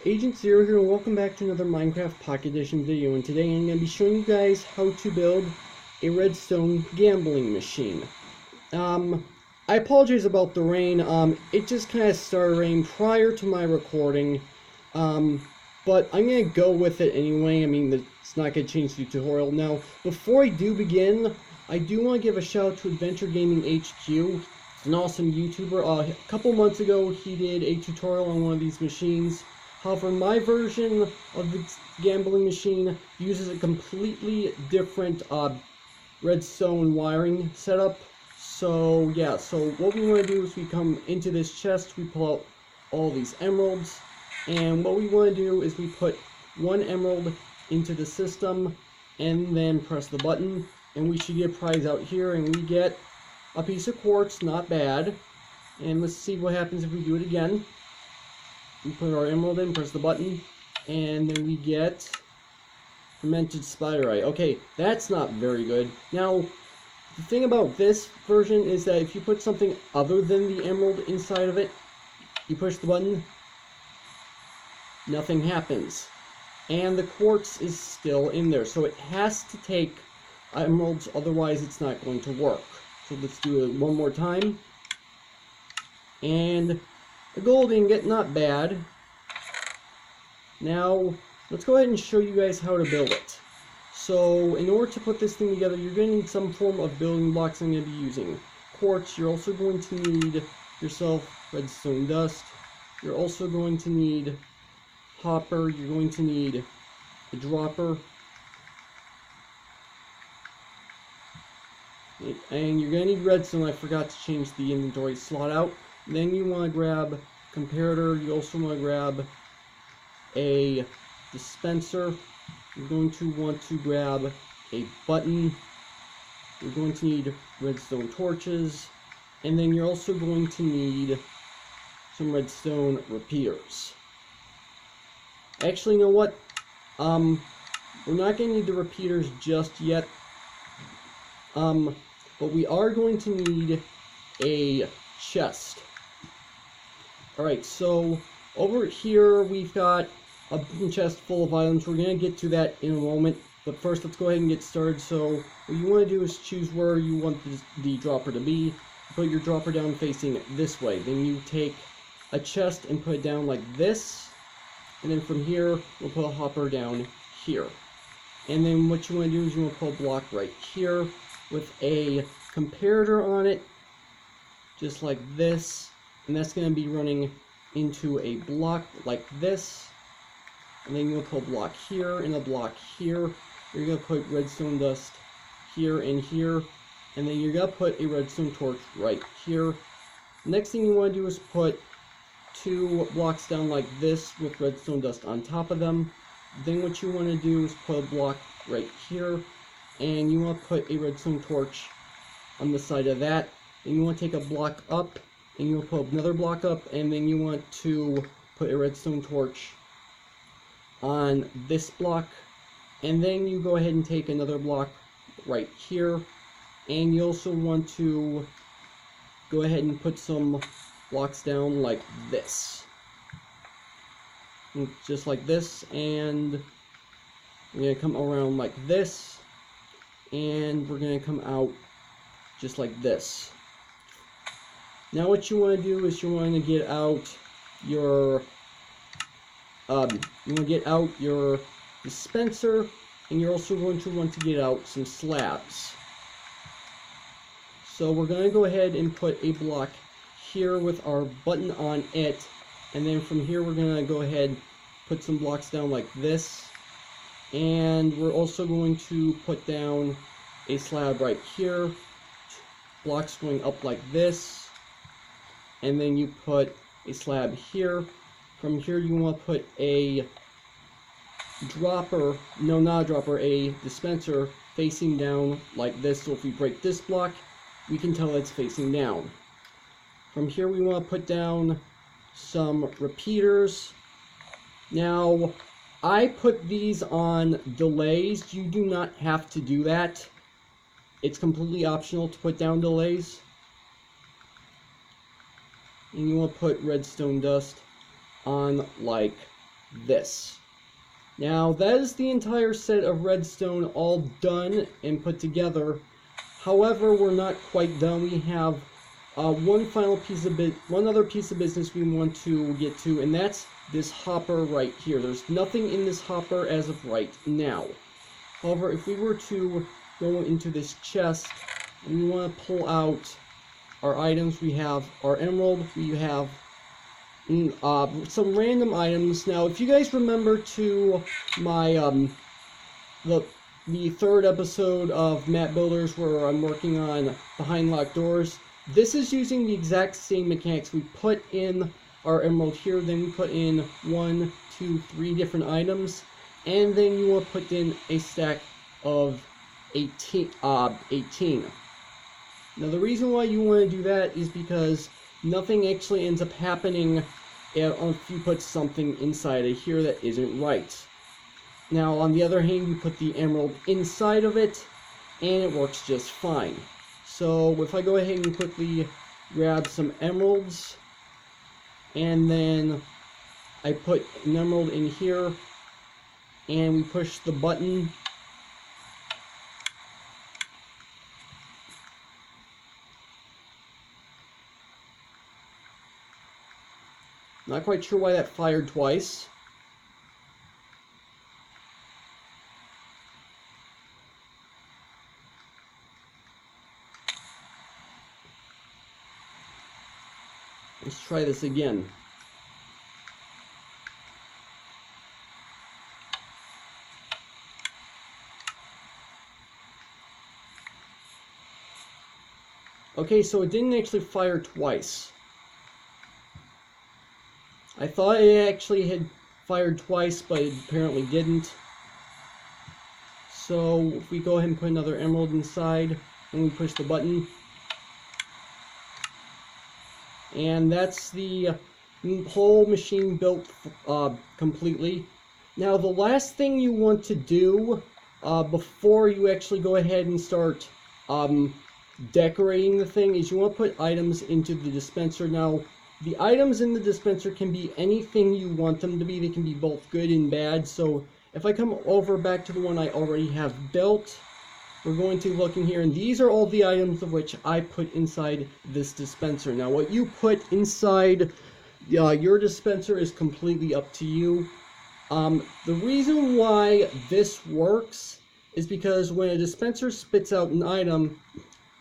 Agent Zero here, and welcome back to another Minecraft Pocket Edition video. And today I'm going to be showing you guys how to build a redstone gambling machine. I apologize about the rain. It just kind of started raining prior to my recording. But I'm going to go with it anyway. I mean, it's not going to change the tutorial. Now, before I do begin, I do want to give a shout out to AdventureGamingHQ. An awesome YouTuber. A couple months ago, he did a tutorial on one of these machines. However, my version of the gambling machine uses a completely different redstone wiring setup. So yeah, so what we want to do is we come into this chest, we pull out all these emeralds, and what we want to do is we put one emerald into the system and then press the button, and we should get a prize out here, and we get a piece of quartz, not bad. And let's see what happens if we do it again. We put our emerald in, press the button, and then we get fermented spiderite. Okay, that's not very good. Now, the thing about this version is that if you put something other than the emerald inside of it, you push the button, nothing happens. And the quartz is still in there, so it has to take emeralds, otherwise it's not going to work. So let's do it one more time. And the gold ingot, not bad. Now, let's go ahead and show you guys how to build it. So, in order to put this thing together, you're going to need some form of building blocks I'm going to be using. Quartz, you're also going to need yourself redstone dust. You're also going to need hopper, you're going to need a dropper. And you're going to need redstone. I forgot to change the inventory slot out. Then you want to grab comparator. You also want to grab a dispenser. You're going to want to grab a button. You're going to need redstone torches. And then you're also going to need some redstone repeaters. Actually, you know what? We're not going to need the repeaters just yet. But we are going to need a chest. Alright, so over here we've got a chest full of items. We're going to get to that in a moment. But first, let's go ahead and get started. So what you want to do is choose where you want the dropper to be. Put your dropper down facing this way. Then you take a chest and put it down like this. And then from here, we'll put a hopper down here. And then what you want to do is you want to put a block right here with a comparator on it, just like this. And that's going to be running into a block like this. And then you'll put a block here and a block here. You're going to put redstone dust here and here. And then you're going to put a redstone torch right here. The next thing you want to do is put two blocks down like this with redstone dust on top of them. Then what you want to do is put a block right here. And you want to put a redstone torch on the side of that. Then you want to take a block up, and you want to put another block up, and then you want to put a redstone torch on this block. And then you go ahead and take another block right here. And you also want to go ahead and put some blocks down like this. Just like this, and we're going to come around like this. And we're going to come out just like this. Now what you want to do is you want to get out your dispenser, and you're also going to want to get out some slabs. So we're going to go ahead and put a block here with our button on it, and then from here we're going to go ahead and put some blocks down like this. And we're also going to put down a slab right here, blocks going up like this, and then you put a slab here. From here you want to put a dropper, no, not a dropper, a dispenser facing down like this, so if we break this block, we can tell it's facing down. From here we want to put down some repeaters. Now, I put these on delays. You do not have to do that. It's completely optional to put down delays. And you want to put redstone dust on like this. Now that is the entire set of redstone all done and put together. However, we're not quite done. We have one other piece of business we want to get to, and that's this hopper right here. There's nothing in this hopper as of right now. However, if we were to go into this chest, and we want to pull out our items, we have our emerald, we have some random items. Now, if you guys remember to my the third episode of Map Builders where I'm working on Behind Locked Doors, this is using the exact same mechanics. We put in our emerald here, then we put in 1, 2, 3 different items, and then you will put in a stack of 18. Now the reason why you want to do that is because nothing actually ends up happening if you put something inside of here that isn't right. Now on the other hand, you put the emerald inside of it and it works just fine. So if I go ahead and quickly grab some emeralds, and then I put an emerald in here, and we push the button, not quite sure why that fired twice. Let's try this again. Okay, so it didn't actually fire twice. I thought it actually had fired twice, but it apparently didn't. So if we go ahead and put another emerald inside, and we push the button, and that's the whole machine built completely. Now the last thing you want to do before you actually go ahead and start decorating the thing is you want to put items into the dispenser. Now the items in the dispenser can be anything you want them to be. They can be both good and bad. So if I come over back to the one I already have built, we're going to look in here, and these are all the items of which I put inside this dispenser. Now what you put inside your dispenser is completely up to you. The reason why this works is because when a dispenser spits out an item,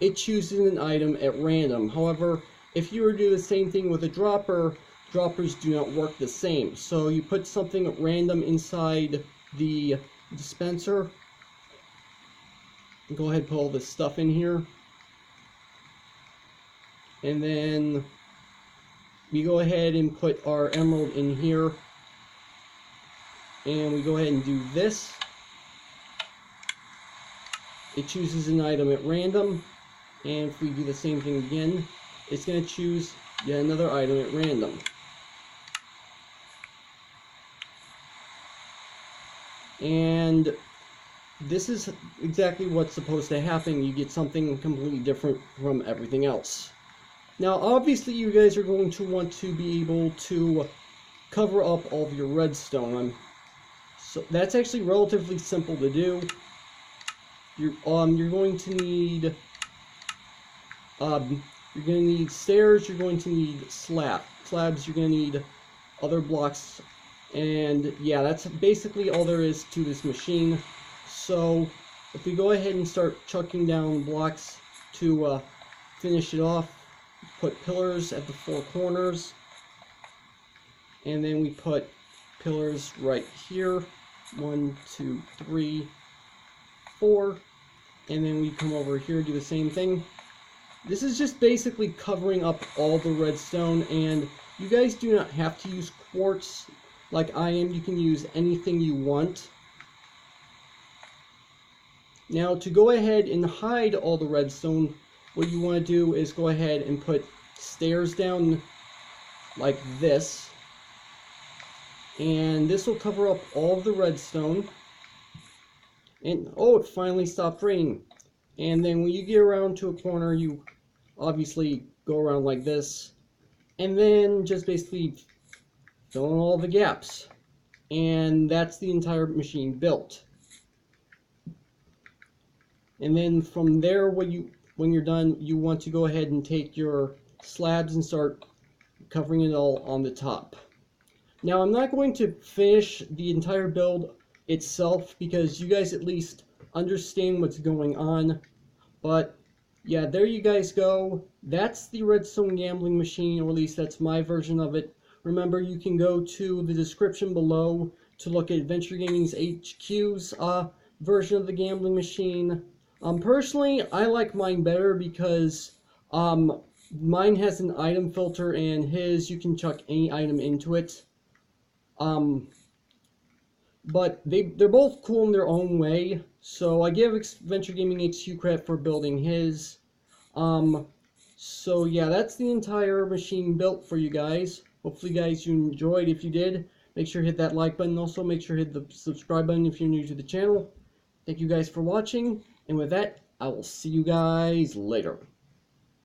it chooses an item at random. However, if you were to do the same thing with a dropper, droppers do not work the same. So you put something at random inside the dispenser. Go ahead and put all this stuff in here, and then we go ahead and put our emerald in here, and we go ahead and do this. It chooses an item at random, and if we do the same thing again, it's going to choose yet another item at random. And this is exactly what's supposed to happen. You get something completely different from everything else. Now obviously you guys are going to want to be able to cover up all of your redstone. So that's actually relatively simple to do. You're going to need stairs, you're going to need slabs, you're going to need other blocks, and yeah, that's basically all there is to this machine. So if we go ahead and start chucking down blocks to finish it off, put pillars at the 4 corners, and then we put pillars right here, 1, 2, 3, 4, and then we come over here, do the same thing. This is just basically covering up all the redstone, and you guys do not have to use quartz like I am. You can use anything you want. Now to go ahead and hide all the redstone, what you want to do is go ahead and put stairs down like this, and this will cover up all of the redstone. And oh, it finally stopped raining. And then when you get around to a corner, you obviously go around like this, and then just basically fill in all the gaps. and that's the entire machine built. And then from there, when you're done, you want to go ahead and take your slabs and start covering it all on the top. Now, I'm not going to finish the entire build itself because you guys at least understand what's going on. But yeah, there you guys go. That's the redstone gambling machine, or at least that's my version of it. Remember, you can go to the description below to look at AdventureGamingHQ's version of the gambling machine. Personally, I like mine better because mine has an item filter, and his, you can chuck any item into it. But they're both cool in their own way, so I give AdventureGamingHQ credit for building his. So yeah, that's the entire machine built for you guys. Hopefully guys you enjoyed. If you did, make sure to hit that like button. Also make sure to hit the subscribe button if you're new to the channel. Thank you guys for watching, and with that, I will see you guys later.